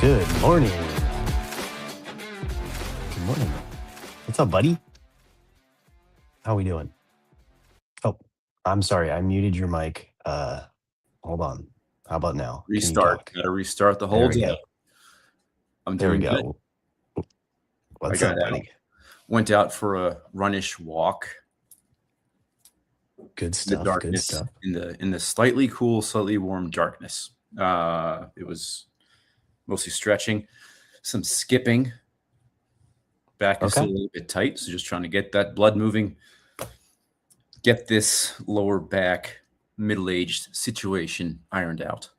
Good morning. Good morning. What's up, buddy? How we doing? Oh, I'm sorry. I muted your mic. Hold on. How about now? Can you Restart. talk? Got to restart the There whole we day. go. I'm There we doing good. go. I What's got up, out. buddy? Went out for a runnish walk Good in the stuff. Good darkness, stuff. in the slightly cool, slightly warm darkness. It was mostly stretching, some skipping. Back is still a Okay. little bit tight, so just trying to get that blood moving. Get this lower back, middle-aged situation ironed out.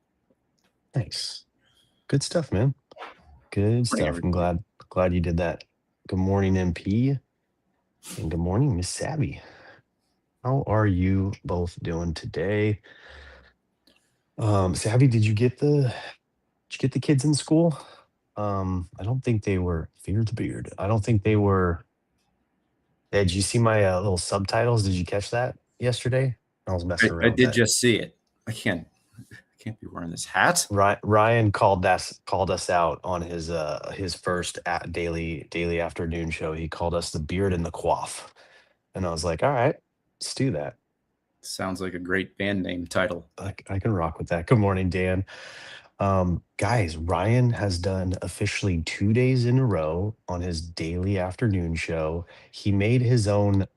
Nice. Good stuff, man. Good stuff. I'm glad you did that. Good morning, MP. And good morning, Miss Savvy. How are you both doing today? Savvy, did you get the kids in school? I don't think they were fear the beard. I don't think they were. Did you see my little subtitles? Did you catch that yesterday? I was messing I around with did that. just see it. I can't be wearing this hat. Ryan called us out on his first daily afternoon show. He called us the beard and the quaff, and I was like, all right, let's do that. Sounds like a great band name title. I can rock with that. Good morning, Dan. Guys, Ryan has done officially 2 days in a row on his daily afternoon show. He made his own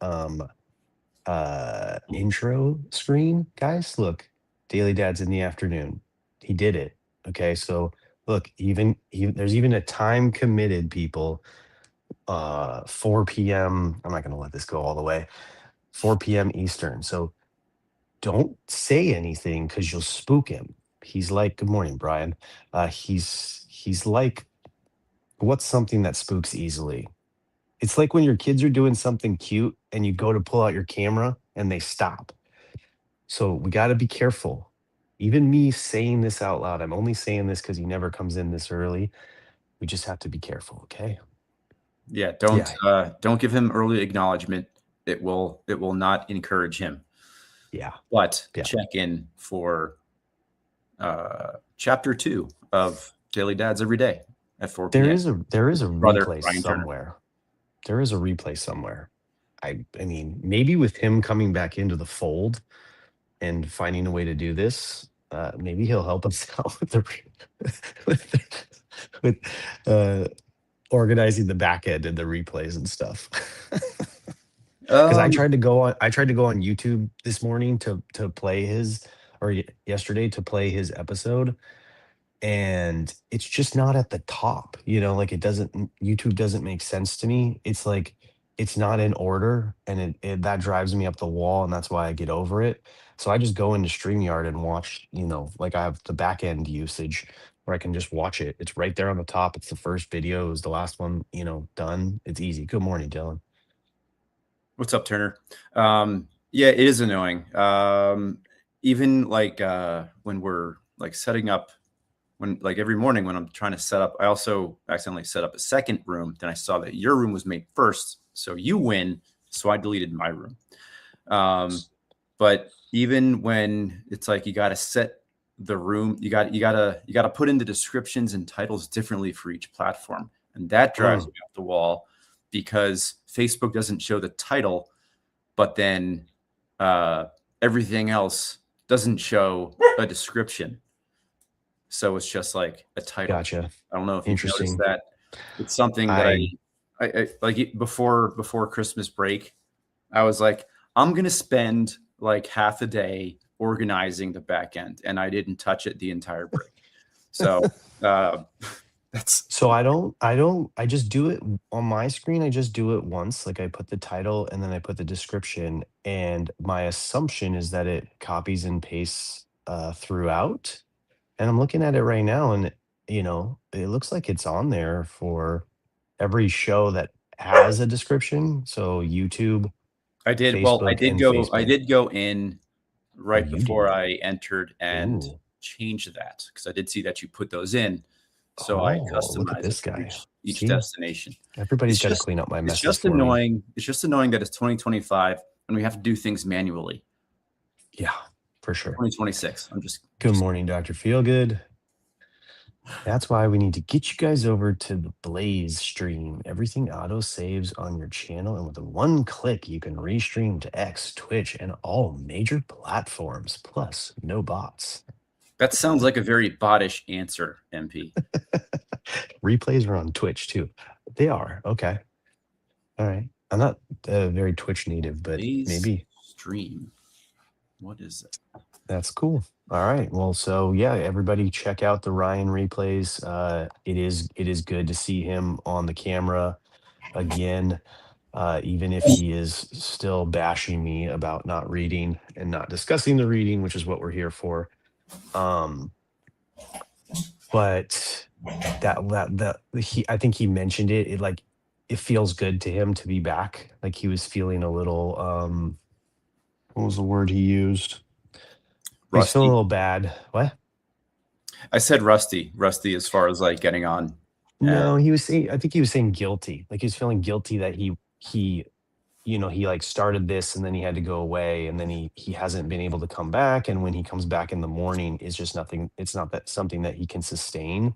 intro screen. Guys, look, Daily Dads in the afternoon. He did it. Okay, so look, there's even a time committed, people. 4 p.m. I'm not gonna let this go all the way. 4 p.m. Eastern. So don't say anything because you'll spook him. He's like, good morning, Brian. He's like, what's something that spooks easily? It's like when your kids are doing something cute and you go to pull out your camera and they stop. So we got to be careful. Even me saying this out loud, I'm only saying this because he never comes in this early. We just have to be careful, okay? Yeah, don't give him early acknowledgement. It will not encourage him. Yeah. But Yeah. check in for chapter 2 of Daily Dads every day at 4 p.m. There is a Brother replay Brian Turner. somewhere. There is a replay somewhere. I mean, maybe with him coming back into the fold and finding a way to do this, maybe he'll help us out with organizing the back end and the replays and stuff. Because I tried to go on YouTube this morning to play his, or yesterday to play his episode, and it's just not at the top. Like YouTube doesn't make sense to me. It's like it's not in order, and that drives me up the wall, and that's why I get over it. So I just go into StreamYard and watch. Like I have the back end usage where I can just watch it. It's right there on the top. It's the first video. It was the last one. Done. It's easy. Good morning, Dylan. What's up, Turner? Yeah, it is annoying. Even like when we're like setting up, when like every morning when I'm trying to set up, I also accidentally set up a second room. Then I saw that your room was made first, so you win. So I deleted my room. But even when it's like you got to set the room, you got to put in the descriptions and titles differently for each platform, and that drives me off the wall because Facebook doesn't show the title, but then everything else doesn't show a description. So it's just like a title. Gotcha. I don't know if you've noticed that. It's something that I like before Christmas break. I was like, I'm going to spend like half a day organizing the back end, and I didn't touch it the entire break. So I just do it on my screen. I just do it once. Like I put the title and then I put the description, and my assumption is that it copies and pastes throughout. And I'm looking at it right now, and it looks like it's on there for every show that has a description. So YouTube. I did. Facebook, well, Facebook. I did go in right before did? I entered and change that because I did see that you put those in. So I Look at customized this it for guy. each destination. Everybody's got to clean up my messes. It's just annoying. It's just annoying that it's 2025 and we have to do things manually. Yeah, for sure. 2026. Good morning, Dr. Feelgood. That's why we need to get you guys over to the Blaze stream. Everything auto saves on your channel, and with one click, you can restream to X, Twitch, and all major platforms. Plus, no bots. That sounds like a very bottish answer, MP. Replays are on Twitch too. They are okay. All right. I'm not very Twitch native, but Blaze maybe stream. What is it? that's cool. All right. Well, so yeah, everybody check out the Ryan replays. It is good to see him on the camera again, even if he is still bashing me about not reading and not discussing the reading, which is what we're here for. Um, but I think he mentioned it. It like it feels good to him to be back. Like he was feeling a little what was the word he used? He's feeling a Rusty. little bad. What? I said rusty. Rusty as far as like getting on. And No, he was saying, I think he was saying guilty. Like he was feeling guilty that he he like started this and then he had to go away and then he hasn't been able to come back, and when he comes back in the morning it's just nothing, it's not that something that he can sustain.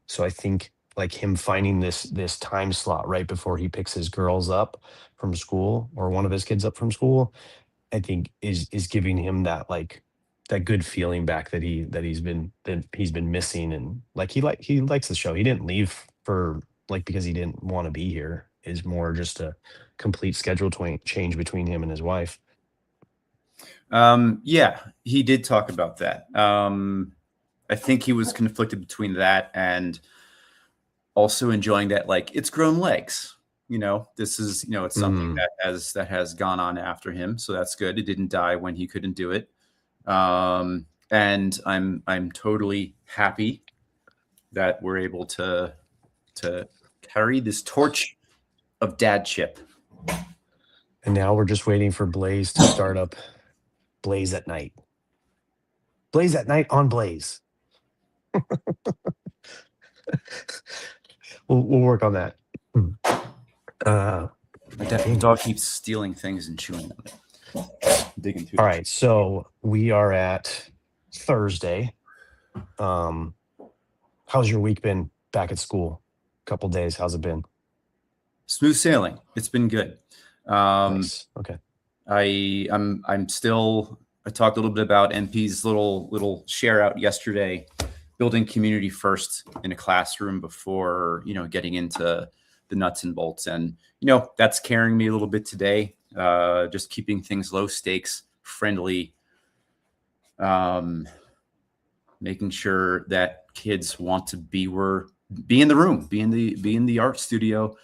So I think like him finding this time slot right before he picks his girls up from school, or one of his kids up from school, I think is giving him that like that good feeling back that he's been missing. And like he likes the show. He didn't leave for like because he didn't want to be here. Is more just a complete schedule change between him and his wife. yeah, he did talk about that. I think he was conflicted between that and also enjoying that, like, it's grown legs. This is, it's something Mm. that has gone on after him, so that's good. It didn't die when he couldn't do it. And I'm totally happy that we're able to carry this torch of dadship. And now we're just waiting for Blaze to start up Blaze at night. Blaze at night on Blaze. We'll work on that. Uh, My dog keeps stealing things and chewing on it. Digging through. all right, so we are at Thursday. How's your week been back at school? Couple days. How's it been? Smooth sailing. It's been good. Nice. Okay. I'm still. I talked a little bit about MP's little share out yesterday, building community first in a classroom before getting into the nuts and bolts, and that's carrying me a little bit today. Just keeping things low stakes, friendly, making sure that kids want to be in the room, be in the art studio,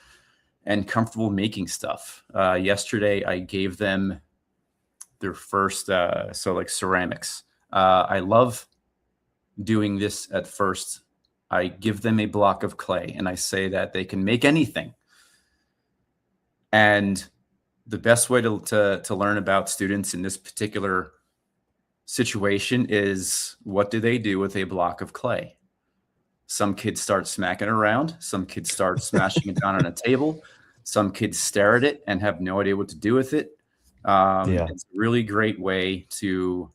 and comfortable making stuff. Yesterday, I gave them their first, so like ceramics. I love doing this at first. I give them a block of clay and I say that they can make anything. And the best way to learn about students in this particular situation is, what do they do with a block of clay? Some kids start smacking around. Some kids start smashing it down on a table. Some kids stare at it and have no idea what to do with it. Yeah. It's a really great way to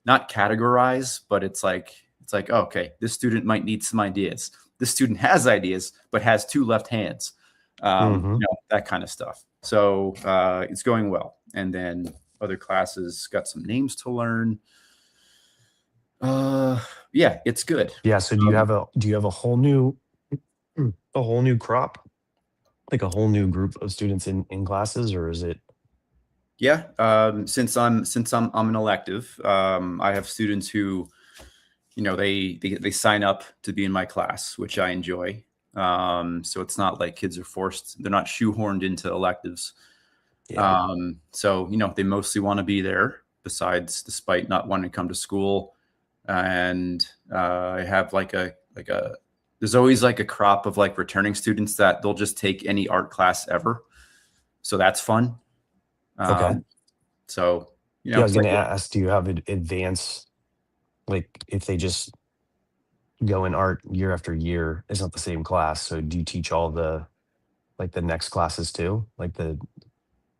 not categorize, but it's like, oh, okay, this student might need some ideas. This student has ideas, but has two left hands. Mm-hmm. That kind of stuff. So it's going well. And then other classes got some names to learn. Yeah, it's good. Yeah. So do you have a whole new crop, like a whole new group of students in classes, or is it? Yeah, since I'm an elective, I have students who, they sign up to be in my class, which I enjoy. So it's not like kids are forced; they're not shoehorned into electives. Yeah. So they mostly want to be there, despite not wanting to come to school. And I have like a there's always like a crop of like returning students that they'll just take any art class ever. So that's fun. Okay. So Yeah. I was it's gonna like, ask, do you have advanced, like if they just go in art year after year, it's not the same class. So do you teach all the like the next classes too? Like the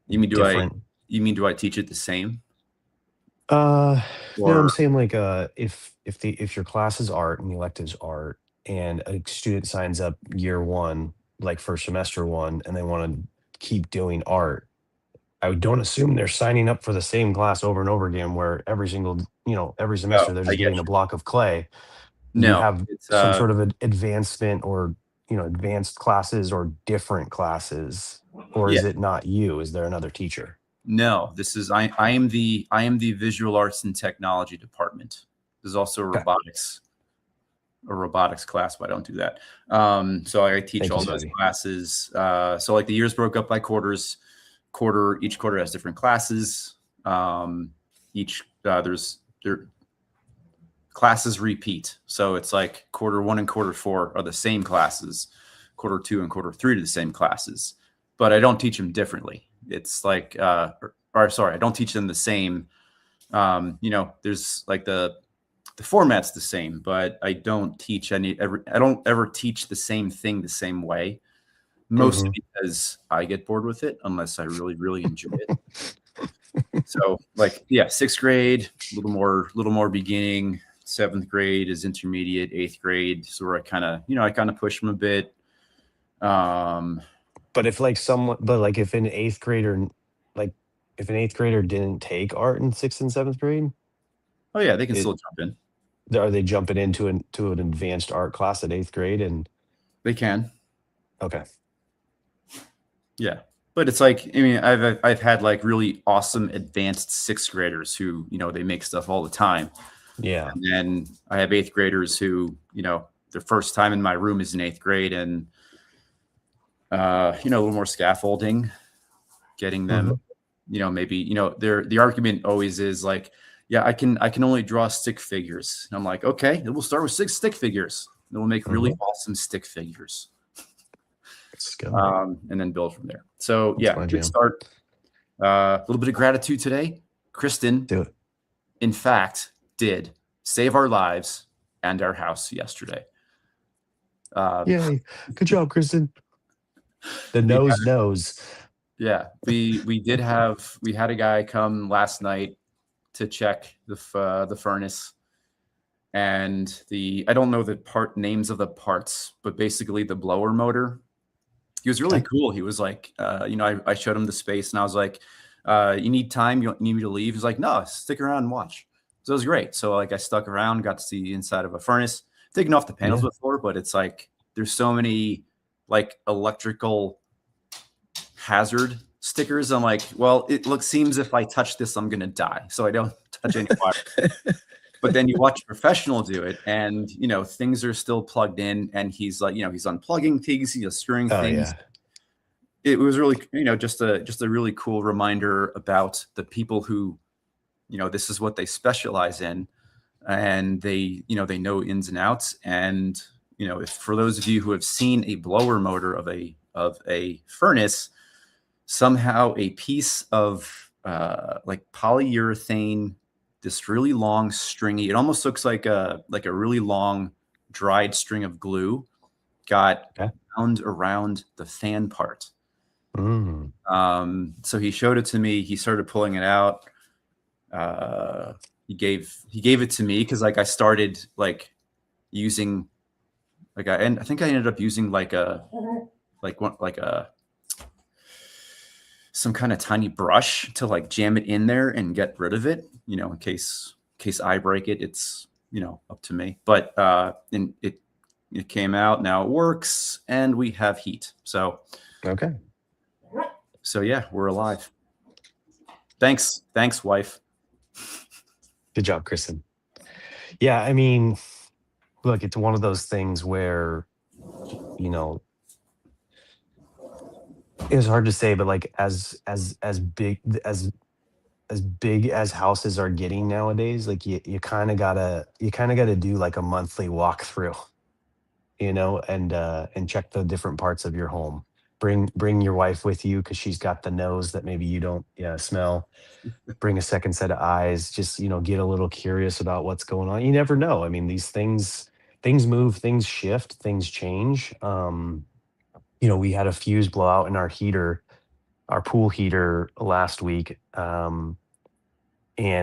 you mean do I different. do I teach it the same, Uh, no, I'm or saying like if your class is art and the electives art, and a student signs up year one, like for semester one, and they want to keep doing art, I don't assume they're signing up for the same class over and over again, where every single, every Oh, semester they're I just get getting a you. block of clay. Do you No, have it's some sort of advancement, or, advanced classes or different classes? Or yeah. is it not you? Is there another teacher? No, this is I am the visual arts and technology department. There's also Okay. a robotics class, but I don't do that. So I teach Thank you, all those Sveti. classes. So like the years broke up by quarters. Each quarter has different classes. Each there classes repeat. So it's like quarter one and quarter four are the same classes. Quarter two and quarter three are the same classes, but I don't teach them differently. It's like, or sorry, I don't teach them the same. There's like the format's the same, but I don't teach I don't ever teach the same thing the same way, Hmm. mostly because I get bored with it unless I really, really enjoy it. So like, yeah, sixth grade, little more beginning. Seventh grade is intermediate. Eighth grade, so where I kind of push them a bit. Um, But if like someone, but like if an eighth grader, like if an eighth grader didn't take art in sixth and seventh grade, oh yeah, they can it still jump in. are they jumping into an advanced art class at eighth grade? And They can, okay, yeah. But it's like, I mean, I've had like really awesome advanced sixth graders who they make stuff all the time, yeah, and then I have eighth graders who their first time in my room is in eighth grade, and a little more scaffolding, getting them, hmm, maybe, the argument always is like, yeah, I can only draw stick figures. And I'm like, okay, we'll start with 6 stick figures. Then we'll make really hmm. awesome stick figures, Let's go. and then build from there. So That's yeah, my good jam. start. A little bit of gratitude today. Kristen, Do it. in fact, did save our lives and our house yesterday. Um, Yay! Good job, Kristen. The we nose knows. Yeah, we had a guy come last night to check the furnace, and the I don't know the part names of the parts, but basically the blower motor. He was really Okay. cool. He was like, I showed him the space, and I was like, "You need time? You don't need me to leave?" He's like, "No, stick around and watch." So it was great. So like I stuck around, got to see the inside of a furnace. Taken off the panels Yeah. before, but it's like there's so many like electrical hazard stickers. I'm like, well, seems if I touch this, I'm gonna die, so I don't touch any wire. But then you watch a professional do it, and things are still plugged in, and he's like, he's unplugging things, he's screwing Oh things. yeah. It was really, just a really cool reminder about the people who, this is what they specialize in, and they know ins and outs. And if for those of you who have seen a blower motor of a furnace, somehow a piece of like polyurethane, this really long stringy, it almost looks like a really long dried string of glue, got Okay. wound around the fan part. Mm. So he showed it to me. He started pulling it out. Uh, he gave it to me because like I started like using and I think I ended up using like a some kind of tiny brush to like jam it in there and get rid of it, in case I break it. It's up to me. But and it came out. Now it works, and we have heat. Okay. So yeah, we're alive. Thanks, wife. Good job, Kristen. Yeah, I mean, look, it's one of those things where, you know, it's hard to say, but like as big as houses are getting nowadays, like you kind of gotta do like a monthly walkthrough, and check the different parts of your home. Bring your wife with you because she's got the nose that maybe you don't, yeah, smell. Bring a second set of eyes. Just, get a little curious about what's going on. You never know. I mean, these things move, things shift, things change. We had a fuse blowout in our pool heater last week. And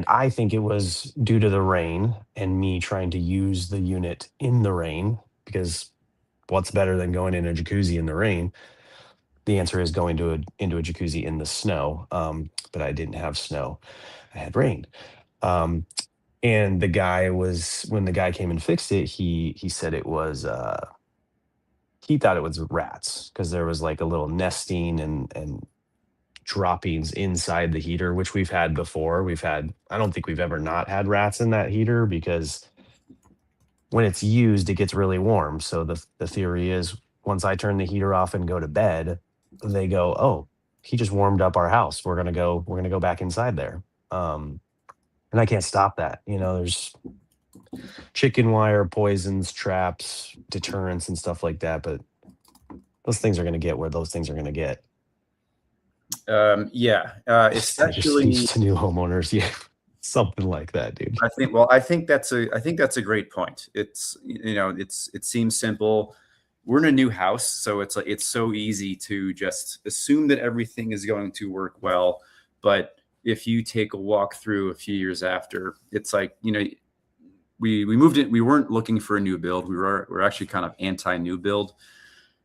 I think it was due to the rain and me trying to use the unit in the rain. because what's better than going in a jacuzzi in the rain? The answer is going into a jacuzzi in the snow. But I didn't have snow. I had rain. Um, and the guy was when the guy came and fixed it, he said it was he thought it was rats because there was like a little nesting and droppings inside the heater, which we've had before. I don't think we've ever not had rats in that heater because when it's used, it gets really warm. So the theory is once I turn the heater off and go to bed, they go, "Oh, he just warmed up our house. We're gonna go back inside there." And I can't stop that. There's chicken wire, poisons, traps, deterrents, and stuff like that. But those things are gonna get where those things are gonna get. Yeah, Just especially used to new homeowners, yeah, something like that, dude. I think that's a great point. It seems simple. We're in a new house, so it's like it's so easy to just assume that everything is going to work well. But if you take a walk through a few years after, it's like, we moved in. We weren't looking for a new build. We're actually kind of anti new build.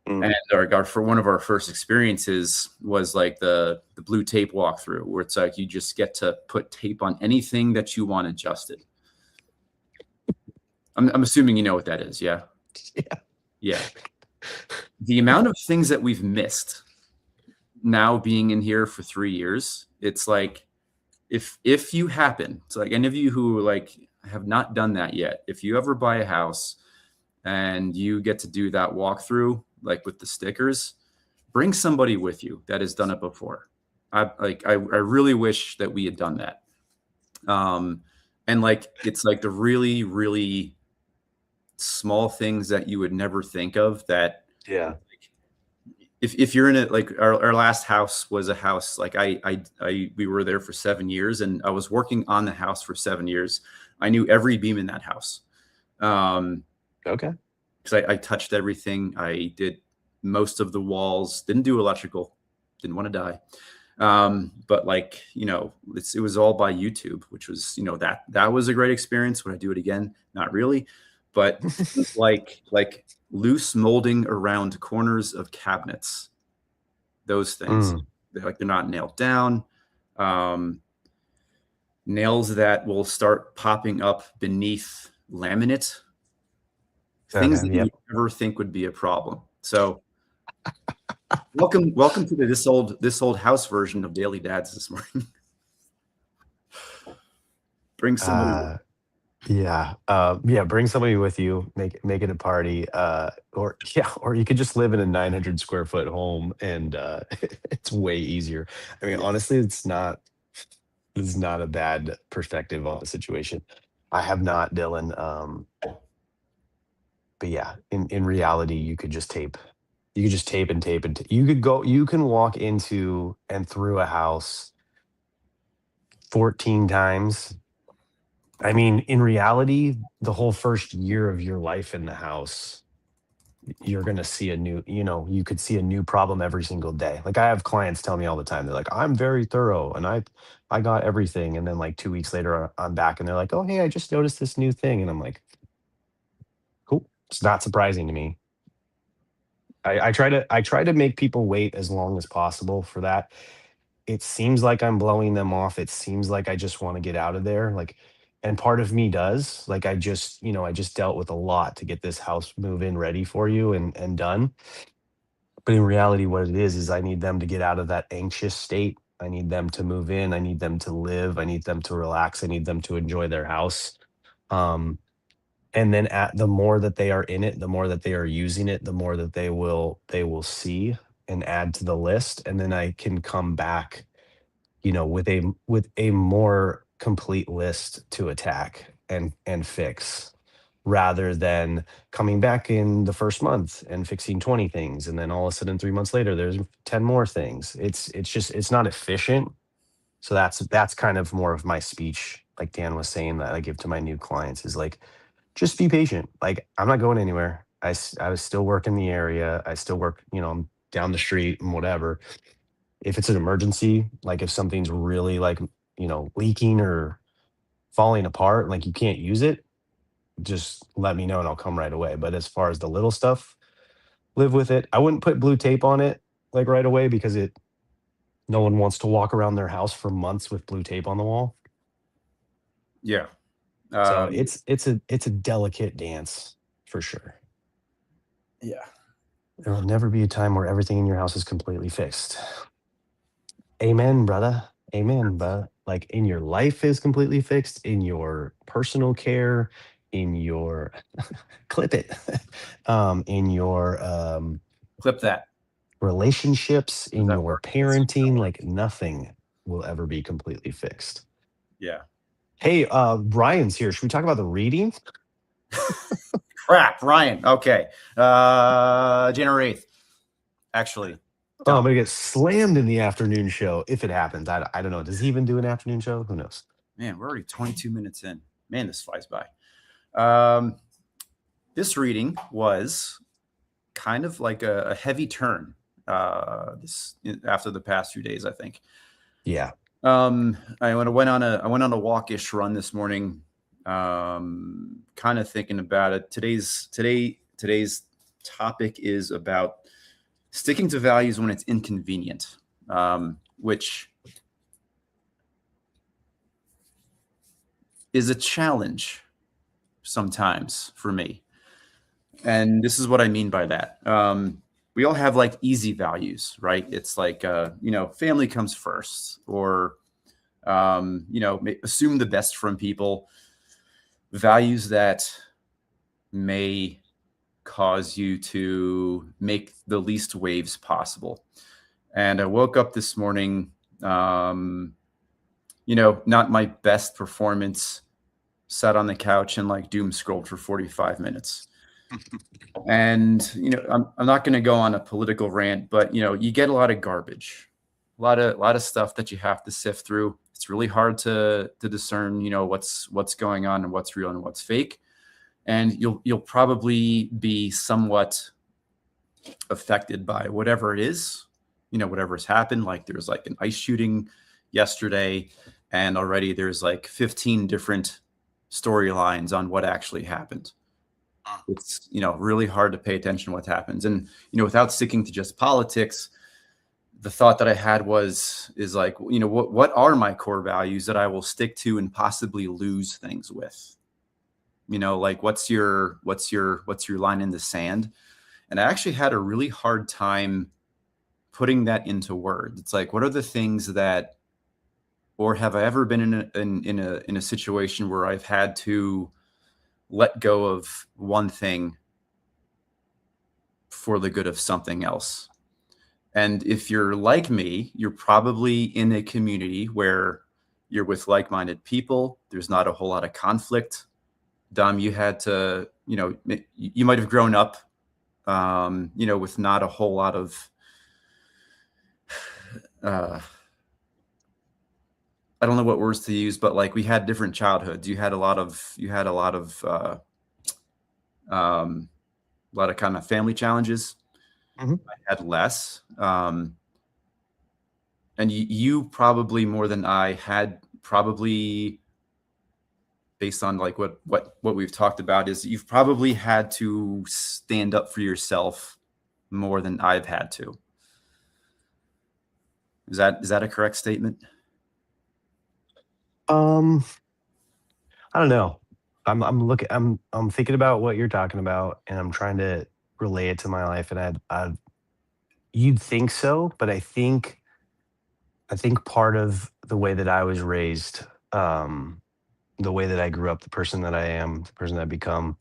And Mm, for one of our first experiences was like the blue tape walkthrough, where it's like you just get to put tape on anything that you want adjusted. I'm assuming you know what that is, yeah, yeah. yeah. The amount of things that we've missed now being in here for 3 years, it's like if you happen, it's like any of you who like have not done that yet, if you ever buy a house and you get to do that walkthrough, like with the stickers, bring somebody with you that has done it before. I really wish that we had done that. Um, and like it's like the really, really small things that you would never think of that Yeah. if you're in it, like our last house was a house like we were there for 7 years and I was working on the house for 7 years. I knew every beam in that house. Um, Okay. because I touched everything. I did most of the walls, didn't do electrical, didn't want to die. But like, it was all by YouTube, which was, that was a great experience. Would I do it again? Not really. But things like loose molding around corners of cabinets, those things, Mm, they're not nailed down. Um, Nails that will start popping up beneath laminate, things okay. that you would Yep. never think would be a problem. So welcome to this old house version of Daily Dads this morning. Bring somebody with. Uh, yeah. Yeah. Bring somebody with you. Make it a party. Or yeah. Or you could just live in a 900 square foot home, and it's way easier. I mean, Yeah. honestly, it's not a bad perspective on the situation. I have not, Dylan. But yeah, in reality, you could just tape. You could just tape and tape and you could go. You can walk into and through a house 14 times. I mean, in reality, the whole first year of your life in the house, you're going to see you could see a new problem every single day. Like I have clients tell me all the time, they're like, I'm very thorough and I got everything. And then like 2 weeks later, I'm back and they're like, oh, hey, I just noticed this new thing. And I'm like, cool. It's not surprising to me. I try to make people wait as long as possible for that. It seems like I'm blowing them off. It seems like I just want to get out of there. Like, and part of me does. Like I just dealt with a lot to get this house move in ready for you and done. But in reality, what it is I need them to get out of that anxious state. I need them to move in. I need them to live. I need them to relax. I need them to enjoy their house. Um, and then at the more that they are in it, the more that they are using it, the more that they will see and add to the list. And then I can come back with a more complete list to attack and fix rather than coming back in the first month and fixing 20 things and then all of a sudden 3 months later there's 10 more things. It's not efficient. So that's kind of more of my speech, like Dan was saying, that I give to my new clients is like, just be patient. Like I'm not going anywhere. I was still working the area. I still work, I'm down the street and whatever. If it's an emergency, like if something's really like, leaking or falling apart, like you can't use it, just let me know and I'll come right away. But as far as the little stuff, live with it. I wouldn't put blue tape on it like right away because it no one wants to walk around their house for months with blue tape on the wall. Yeah. So Um, it's a delicate dance for sure. yeah. There will never be a time where everything in your house is completely fixed. Amen, brother. Amen. But like in your life is completely fixed, in your personal care, in your clip it, in your Clip that. relationships, Does in that your work? Let's see if that parenting, works. like nothing will ever be completely fixed. Yeah. Hey, Ryan's here. Should we talk about the reading? Crap, Ryan. Okay. January 8th. Actually, Oh, I'm don't. gonna get slammed in the afternoon show if it happens. I don't know. Does he even do an afternoon show? Who knows? Man, we're already 22 minutes in. Man, this flies by. Um, this reading was kind of like a heavy turn this after the past few days, I think. Yeah. I went on a walkish run this morning, kind of thinking about it. Today's topic is about sticking to values when it's inconvenient, which is a challenge sometimes for me. And this is what I mean by that. We all have like easy values, right? It's like, family comes first, or, assume the best from people, values that may cause you to make the least waves possible. And I woke up this morning, not my best performance, sat on the couch and like doom scrolled for 45 minutes. And I'm not going to go on a political rant, but you get a lot of garbage, a lot of stuff that you have to sift through. It's really hard to discern what's going on and what's real and what's fake. And you'll probably be somewhat affected by whatever it is, whatever's happened. Like there's like an ice shooting yesterday, and already there's like 15 different storylines on what actually happened. It's really hard to pay attention to what happens. And without sticking to just politics, the thought that I had is like, what are my core values that I will stick to and possibly lose things with? Like what's your line in the sand? And I actually had a really hard time putting that into words. It's like, what are the things that, or have I ever been in a situation where I've had to let go of one thing for the good of something else? And if you're like me, you're probably in a community where you're with like-minded people. There's not a whole lot of conflict. Dom, you had to, you might have grown up, with not a whole lot of, I don't know what words to use, but like we had different childhoods. You had a lot of kind of family challenges. Mhm. I had less. And you probably more than I had, probably based on like what we've talked about, is you've probably had to stand up for yourself more than I've had to. Is that a correct statement? Um, I don't know. I'm thinking about what you're talking about, and I'm trying to relay it to my life. And I you'd think so, but I think part of the way that I was raised, the way that I grew up, the person that I am, the person that I've become,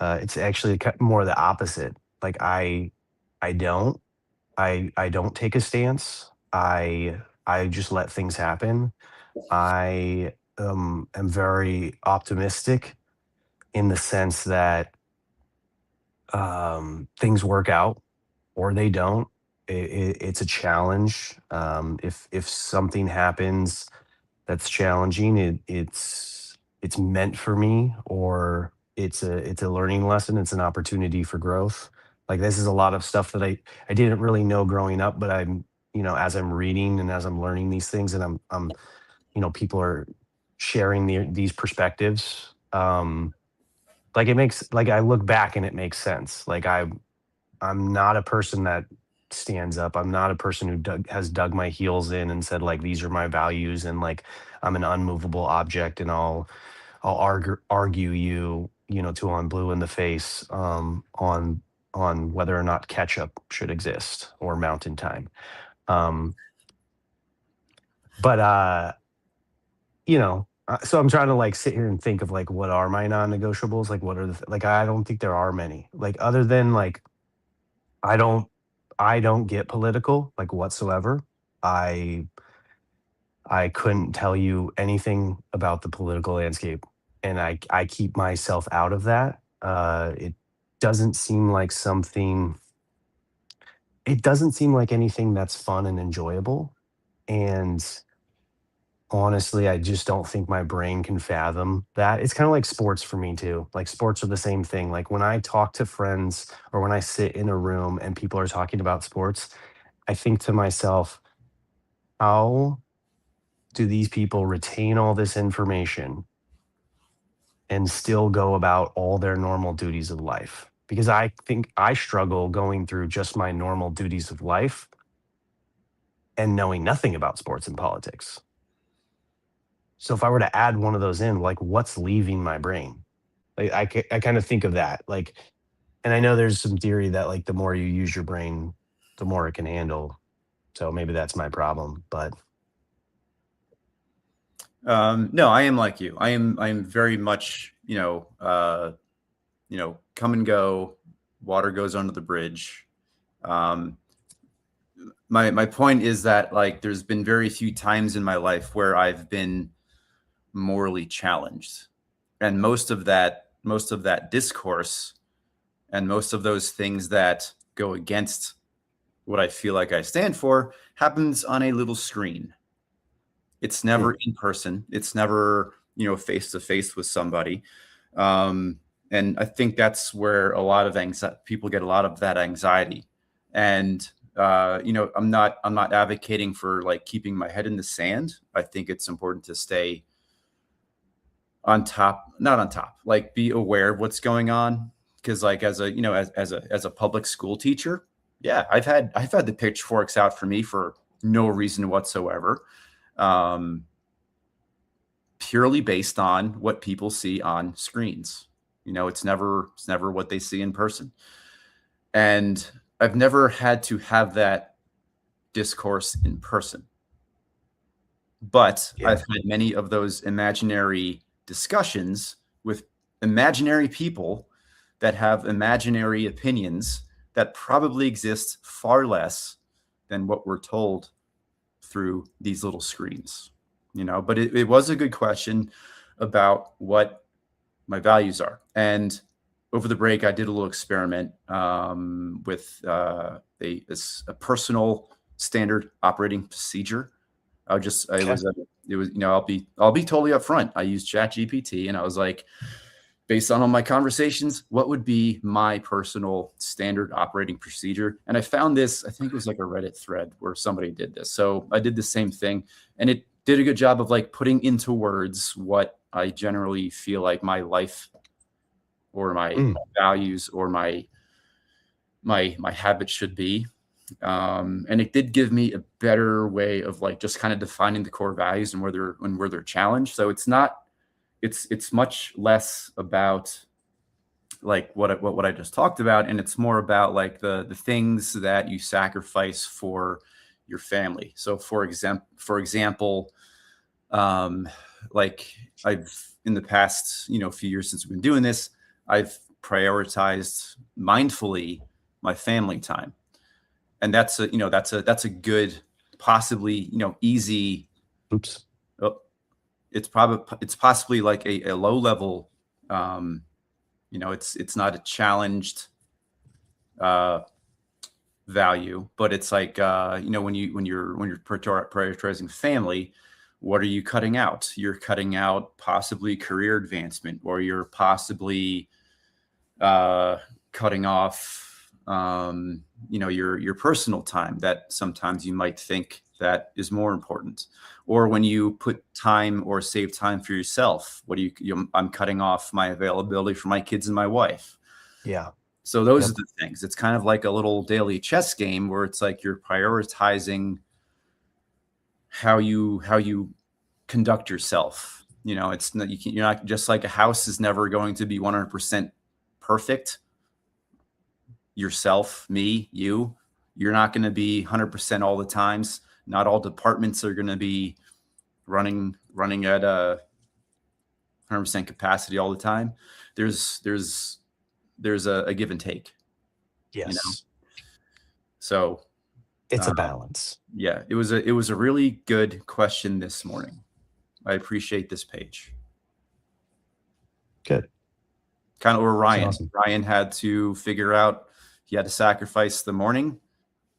it's actually more the opposite. Like I don't, I don't take a stance. I just let things happen. I am very optimistic in the sense that things work out or they don't. It's a challenge. If something happens that's challenging, it's meant for me, or it's a learning lesson. It's an opportunity for growth. Like this is a lot of stuff that I didn't really know growing up, but I'm as I'm reading and as I'm learning these things, and people are sharing these perspectives. Like it makes like I look back and it makes sense. Like I'm not a person that stands up. I'm not a person who has dug my heels in and said like these are my values and like I'm an unmovable object and I'll argue you, you know, till I'm blue in the face on whether or not ketchup should exist or mountain time. Um but you know, so I'm trying to like sit here and think of like what are my non-negotiables? Like what are like I don't think there are many. Like other than like I don't I don't get political like whatsoever. I I couldn't tell you anything about the political landscape and I keep myself out of that. It doesn't seem like something it doesn't seem like anything that's fun and enjoyable. And honestly, I just don't think my brain can fathom that. It's kind of like sports for me too. Like sports are the same thing. Like when I talk to friends or when I sit in a room and people are talking about sports, I think to myself, how do these people retain all this information and still go about all their normal duties of life? Because I think I struggle going through just my normal duties of life and knowing nothing about sports and politics. So if I were to add one of those in, like what's leaving my brain? Like I kind of think of that. Like, and I know there's some theory that like the more you use your brain, the more it can handle. So maybe that's my problem. But No, I am like you. I am very much, come and go, water goes under the bridge. Um, my point is that like there's been very few times in my life where I've been morally challenged. And most of that discourse and most of those things that go against what I feel like I stand for happens on a little screen. It's hmm, never in person. It's never, face to face with somebody. Um, and I think that's where a lot of people get a lot of that anxiety. And I'm not advocating for like keeping my head in the sand. I think it's important to stay on top, not on top, like be aware of what's going on. Because like as a as a public school teacher, yeah, I've had the pitchforks out for me for no reason whatsoever. Um, Purely based on what people see on screens. It's never what they see in person. And I've never had to have that discourse in person. But I've yeah, had many of those imaginary discussions with imaginary people that have imaginary opinions that probably exist far less than what we're told through these little screens. But it was a good question about what my values are. And over the break, I did a little experiment with a personal standard operating procedure. I okay, was, it was, I'll be totally upfront. I used ChatGPT and I was like, based on all my conversations, what would be my personal standard operating procedure? And I found this, I think it was like a Reddit thread where somebody did this. So I did the same thing and it did a good job of like putting into words what I generally feel like my life or my mm, values or my habits should be. And it did give me a better way of like just kind of defining the core values and where they're challenged. So it's much less about like what I just talked about, and it's more about like the things that you sacrifice for your family. So for example, um, like I've in the past few years since we've been doing this, I've prioritized mindfully my family time, and that's a good, possibly easy. oops, Oh, it's possibly like a low level. Um, it's not a challenged uh, value, but it's like when you're prioritizing family, what are you cutting out? You're cutting out possibly career advancement, or you're possibly uh, cutting off your personal time that sometimes you might think that is more important? Or when you put time or save time for yourself, what do I'm cutting off my availability for my kids and my wife. Yeah. So those Yep. are the things. It's kind of like a little daily chess game where it's like you're prioritizing how you conduct yourself. You know, it's not, you're not, just like a house is never going to be 100% perfect. Yourself, me, you're not going to be 100% all the times. Not all departments are going to be running at a 100% capacity all the time. There's a give and take, you know. Yes. So It's a balance. yeah, it was a really good question this morning. I appreciate this page. Good. Kind of where Awesome. Ryan had to figure out, he had to sacrifice the morning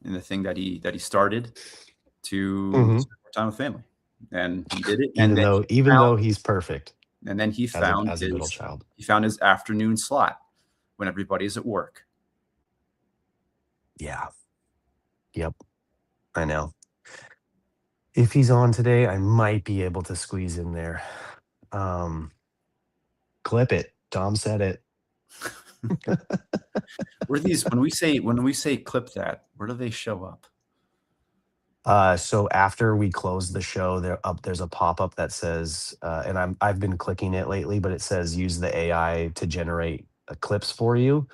and the thing that he started to Hmm. spend more time with family, and he did it. Even though he's perfect And then he as a found middle child. his afternoon slot when everybody's at work. Yeah. Yep. I know. If he's on today, I might be able to squeeze in there. Um, Clip it. Dom said it. Where these when we say clip that, where do they show up? So after we close the show, there's a pop-up that says, and I've been clicking it lately, but it says use the AI to generate clips for you.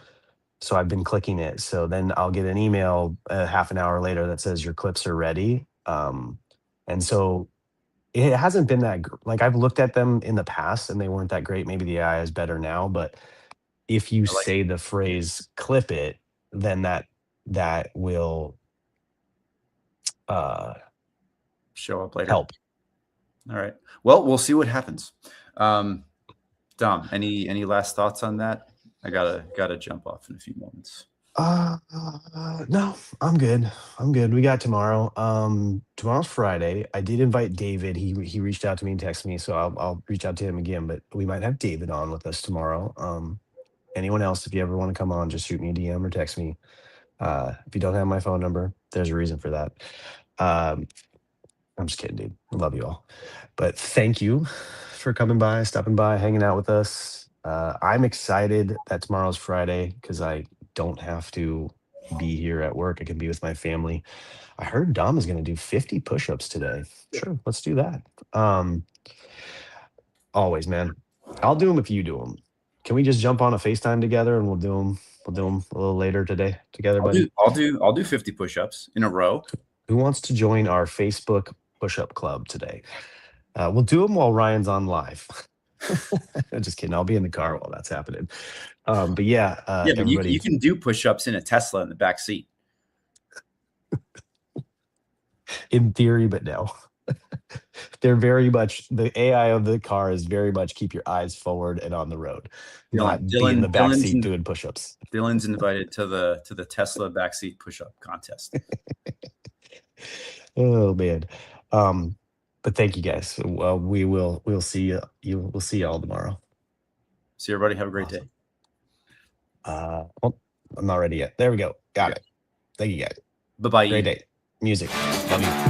So I've been clicking it. So then I'll get an email half an hour later that says your clips are ready. And so it hasn't been that like I've looked at them in the past and they weren't that great. Maybe the AI is better now, but if you I like say the phrase clip it, then that will uh show up later. help. All right. Well, we'll see what happens. Dom, any last thoughts on that? I gotta jump off in a few moments. No, I'm good. I'm good. We got tomorrow. Tomorrow's Friday. I did invite David. He reached out to me and texted me, so I'll reach out to him again. But we might have David on with us tomorrow. Anyone else, if you ever want to come on, just shoot me a DM or text me. If you don't have my phone number, there's a reason for that. Um, I'm just kidding, dude. I love you all. But thank you for coming by, stopping by, hanging out with us. I'm excited that tomorrow's Friday because I don't have to be here at work. I can be with my family. I heard Dom is going to do 50 push-ups today. Sure, let's do that. Um, Always, man. I'll do them if you do them. Can we just jump on a FaceTime together and we'll do them? We'll do them a little later today together, buddy. I'll do 50 push-ups in a row. Who wants to join our Facebook push-up club today? We'll do them while Ryan's on live. Just kidding. I'll be in the car while that's happening. But yeah, Yeah, but you everybody, can do push-ups in a Tesla in the back seat. in theory, but no. They're very much the AI of the car is very much keep your eyes forward and on the road, not be in the back seat doing push-ups. Dylan's invited to the Tesla backseat push-up contest. Oh man. But thank you guys. Well, we'll see we'll see y'all tomorrow. See everybody. Have a great day. Well, I'm not ready yet. There we go. Got it. Thank you guys. Bye-bye. Great day. Music. Love you.